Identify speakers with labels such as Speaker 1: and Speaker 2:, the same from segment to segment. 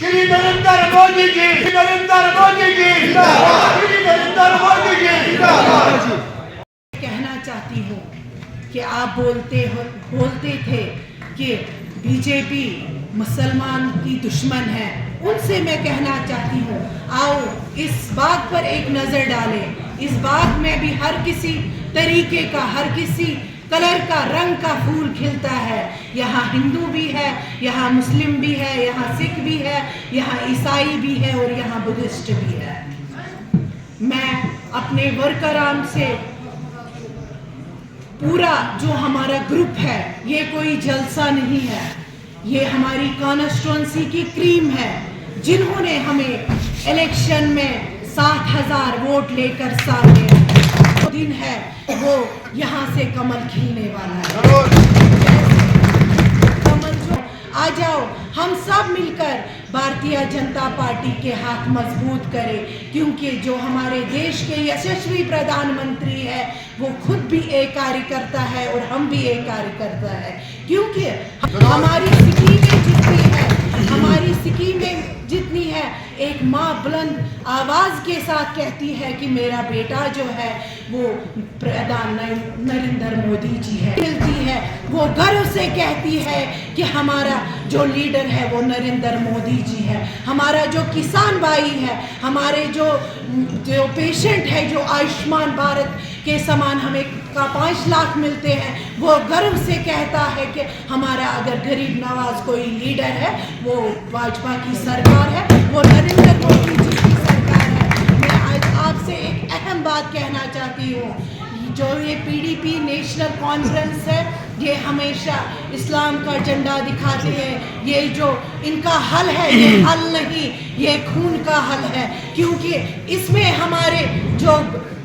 Speaker 1: श्री नरेंद्र मोदी जी, नरेंद्र मोदी जी, श्री नरेंद्र मोदी जी।
Speaker 2: कहना चाहती हूँ कि आप बोलते थे कि बीजेपी मुसलमान की दुश्मन है, उनसे मैं कहना चाहती हूँ आओ इस बात पर एक नज़र डालें। इस बात में भी हर किसी तरीके का, हर किसी कलर का, रंग का फूल खिलता है। यहाँ हिंदू भी है, यहाँ मुस्लिम भी है, यहाँ सिख भी है, यहाँ ईसाई भी है और यहाँ बुद्धिस्ट भी है। मैं अपने वर्करान से पूरा जो हमारा ग्रुप है, ये कोई जलसा नहीं है, ये हमारी कॉन्स्टिट्यूंसी की क्रीम है, जिन्होंने हमें इलेक्शन में 7000 वोट लेकर सामने दिन है वो यहाँ से कमल खिलने वाला है। कमल जो आ जाओ हम सब मिलकर भारतीय जनता पार्टी के हाथ मजबूत करें, क्योंकि जो हमारे देश के यशस्वी प्रधानमंत्री है वो खुद भी एक कार्यकर्ता है और हम भी एक कार्यकर्ता है। क्योंकि हमारी स्कीमें जितनी है, हमारी स्कीमें जितनी है, एक माँ बुलंद आवाज के साथ कहती है कि मेरा बेटा जो है वो प्रधान नरेंद्र मोदी जी है, मिलती है, वो गर्व से कहती है कि हमारा जो लीडर है वो नरेंद्र मोदी जी है। हमारा जो किसान भाई है, हमारे जो पेशेंट है, जो आयुष्मान भारत के समान हमें का 5 लाख मिलते हैं, वो गर्व से कहता है कि हमारा अगर गरीब नवाज कोई लीडर है वो भाजपा की सरकार है, वो नरेंद्र मोदी जी की सरकार है। मैं आज आपसे एक अहम बात कहना चाहती हूँ, जो ये पीडीपी नेशनल कॉन्फ्रेंस है, ये हमेशा इस्लाम का झंडा दिखाते हैं। ये जो इनका हल है, ये हल नहीं, ये खून का हल है, क्योंकि इसमें हमारे जो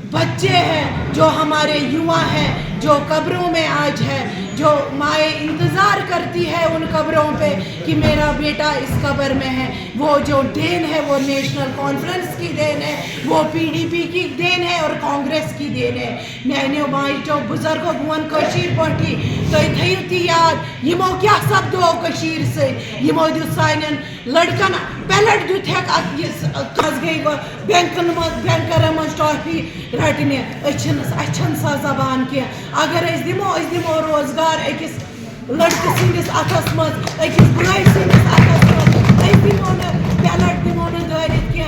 Speaker 2: बच्चे हैं, जो हमारे युवा हैं, जो कब्रों में आज है, जो माएँ इंतज़ार करती है उन कब्रों पे कि मेरा बेटा इस कब्र में है, वो जो देन है वो नेशनल कॉन्फ्रेंस की देन है, वो पीडीपी की देन है और कांग्रेस की देन है। मैंने माई जो बुजुर्गों बुन कशीर पटी तो थयु ती याद यमो क्या सपदो कशीर से, यमो दु साइन लड़कन पैलेट दुत हेक गई बैंकन मज टॉफी रटने अच्छन सा जबान के अगर दिमो रोजगार अकिस लड़के सिंदिस अथस मज अकिस भाई सिंदिस अथस मज दिमो न पैलेट दिमो न दारित के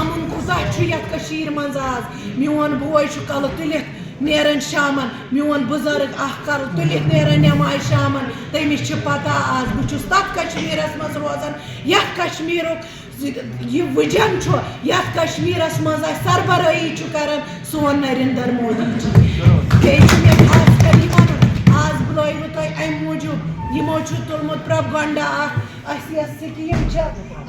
Speaker 2: अमन कुजा यथ कशीर मज आज मोन बोय कल तुलित नेरन शामन, मोन बुजुर्ग कल तुलित नेरन नमाज शामन, तमिस पता आज बहुत तथ कश्मीरस मज रोजान यथ कश्मीरुक ये वजन यथ कश्मीरस मज सरबराही कर सोन नरेंद्र मोदी जी। आज बुलायु तुम अम मूजूब यमो तुलमुत प्रोपगंडा स्कीम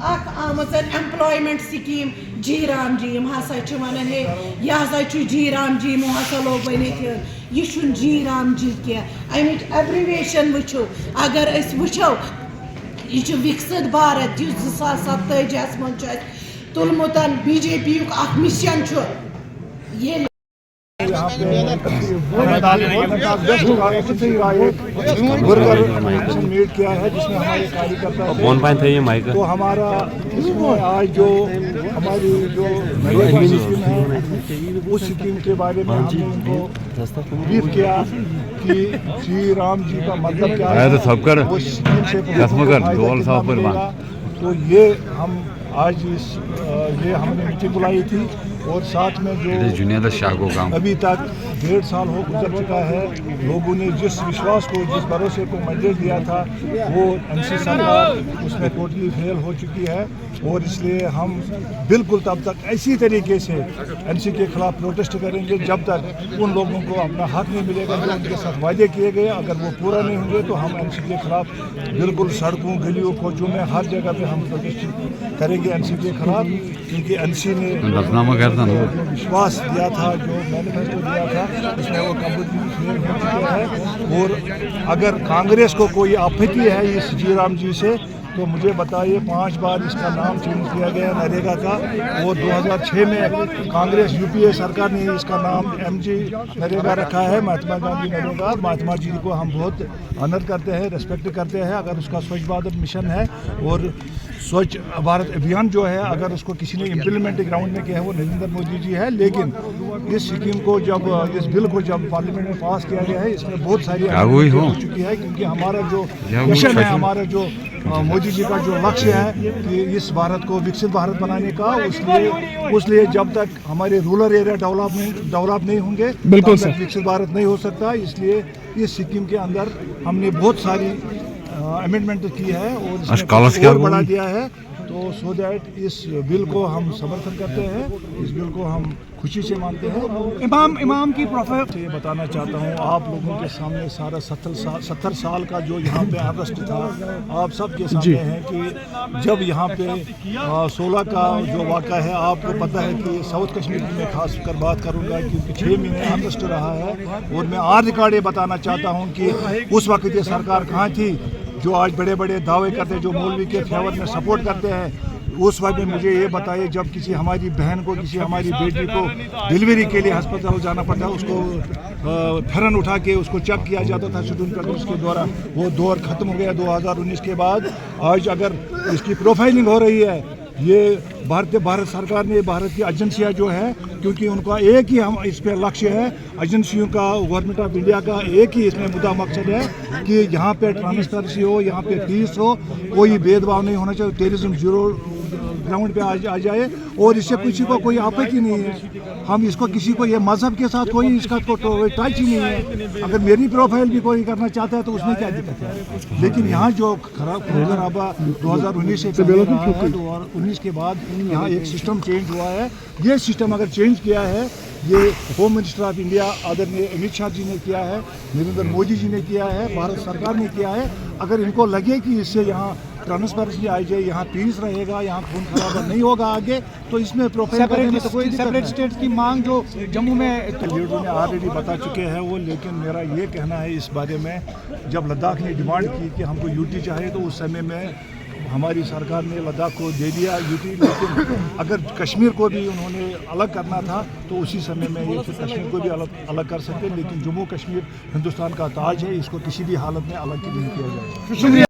Speaker 2: आमज एम्प्लॉयमेंट स्कीम जी राम जी हसा वन हे यह हसा जी राम जी मो हसा लोग वन यह जी राम जी कह अमिच एब्रिवेशन वो अगर वो यह विकसित भारत 2047 मज तुलमुत बीजेपी मिशन ये
Speaker 3: मीट किया है जिसमें हमारे कार्यकर्ता तो हमारा इसमें आज जो हमारी जो स्कीम है उस स्कीम के बारे में हमने उनको ब्रीफ किया कि श्री राम जी का मतलब क्या है, उस स्कीम से तो ये हम आज ये हमने मीटिंग बुलाई थी और साथ में जो अभी तक 1.5 साल हो गुजर चुका है, लोगों ने जिस विश्वास को, जिस भरोसे को मंजूर दिया था वो एनसी सरकार उसमें टोटली फेल हो चुकी है। और इसलिए हम बिल्कुल तब तक इसी तरीके से एनसी के खिलाफ प्रोटेस्ट करेंगे जब तक उन लोगों को अपना हक नहीं मिलेगा जो उनके साथ वायदे किए गए। अगर वो पूरा नहीं होंगे तो हम एनसी के खिलाफ बिल्कुल सड़कों, गलियों, कोचों में हर जगह पे हम प्रोटेस्ट करेंगे एनसी के खिलाफ। क्योंकि एनसी ने
Speaker 4: लफनामा करता ना
Speaker 3: विश्वास दिया था, जो मैनिफेस्टो दिया था, उसमें वो कंप्लीटली फेल हो चुके हैं। और अगर कांग्रेस को कोई आपत्ति है इस जयराम जी से, तो मुझे बताइए 5 बार इसका नाम चेंज किया गया नरेगा का, और 2006 में कांग्रेस यूपीए सरकार ने इसका नाम एमजी नरेगा रखा है, महात्मा गांधी नरेगा। महात्मा जी को हम बहुत ऑनर करते हैं, रेस्पेक्ट करते हैं। अगर उसका स्वच्छ भारत मिशन है और स्वच्छ भारत अभियान जो है, अगर उसको किसी ने इम्प्लीमेंट ग्राउंड में किया है वो नरेंद्र मोदी जी है। लेकिन इस स्कीम को जब इस बिल को जब पार्लियामेंट में पास किया गया है, इसमें बहुत सारी हो चुकी है, क्योंकि हमारा जो मिशन है, हमारा जो मोदी जी का जो लक्ष्य है कि इस भारत को विकसित भारत बनाने का, उसलिए जब तक हमारे रूरल एरिया डेवलप नहीं होंगे, बिल्कुल तब तक विकसित भारत नहीं हो सकता। इसलिए इस स्कीम के अंदर हमने बहुत सारी अमेंडमेंट की है और इसमें और बढ़ा दिया है। तो सो दैट इस बिल को हम समर्थन करते हैं, इस बिल को हम खुशी से मानते हैं। इमाम की प्रोफेसर से बताना चाहता हूँ आप लोगों के सामने, सारा 70 साल का जो यहाँ पे अरेस्ट था, आप सबके सामने है कि जब यहाँ पे 16 का जो वाक़ा है, आपको पता है कि साउथ कश्मीर की मैं खास कर बात करूँगा, क्योंकि 6 महीने अरेस्ट रहा है। और मैं आज रिकॉर्ड ये बताना चाहता हूँ कि उस वक्त ये सरकार कहाँ थी जो आज बड़े बड़े दावे करते हैं, जो मौलवी के फेवर में सपोर्ट करते हैं। उस वक्त में मुझे ये बताइए, जब किसी हमारी बहन को, किसी हमारी बेटी को डिलीवरी के लिए अस्पताल जाना पड़ता है, उसको फरन उठा के उसको चेक किया जाता था शेड्यूल पर, उसके द्वारा वो दौर ख़त्म हो गया 2019 के बाद। आज अगर इसकी प्रोफाइलिंग हो रही है, ये भारत सरकार ने, भारत की एजेंसियां जो है, क्योंकि उनका एक ही हम इस पर लक्ष्य है, एजेंसियों का, गवर्नमेंट ऑफ इंडिया का एक ही इसमें मुद्दा मकसद है कि यहाँ पे ट्रांसपेरेंसी हो, यहाँ पे पीस हो, कोई भेदभाव नहीं होना चाहिए, टेररिज्म जीरो ग्राउंड पे आ जाए। और इससे किसी को कोई आपत्ति नहीं है, हम इसको किसी को, ये मजहब के साथ कोई इसका टच ही नहीं है। अगर मेरी प्रोफाइल भी कोई करना चाहता है तो उसमें क्या दिक्कत है। लेकिन यहाँ जो खराबा 2019 से 2019 के बाद यहाँ एक सिस्टम चेंज हुआ है। ये सिस्टम अगर चेंज किया है, ये होम मिनिस्टर ऑफ इंडिया आदरणीय अमित शाह जी ने किया है, नरेंद्र मोदी जी ने किया है, भारत सरकार ने किया है। अगर इनको लगे कि इससे यहाँ ट्रांसपेरेंसी आ जाए, यहाँ पीस रहेगा, यहाँ खून खराबा नहीं होगा आगे, तो इसमें प्रोफाइल करने में तो कोई सेपरेट स्टेट की मांग जो जम्मू में लीडरों ने ऑलरेडी बता चुके हैं वो। लेकिन मेरा ये कहना है इस बारे में, जब लद्दाख ने डिमांड की कि हमको यूटी चाहिए, तो उस समय में हमारी सरकार ने लद्दाख को दे दिया यूटी। लेकिन अगर कश्मीर को भी उन्होंने अलग करना था तो उसी समय में ये फिर कश्मीर को भी अलग कर सकते। लेकिन जम्मू कश्मीर हिंदुस्तान का ताज है, इसको किसी भी हालत में अलग नहीं किया जाएगा। शुक्रिया।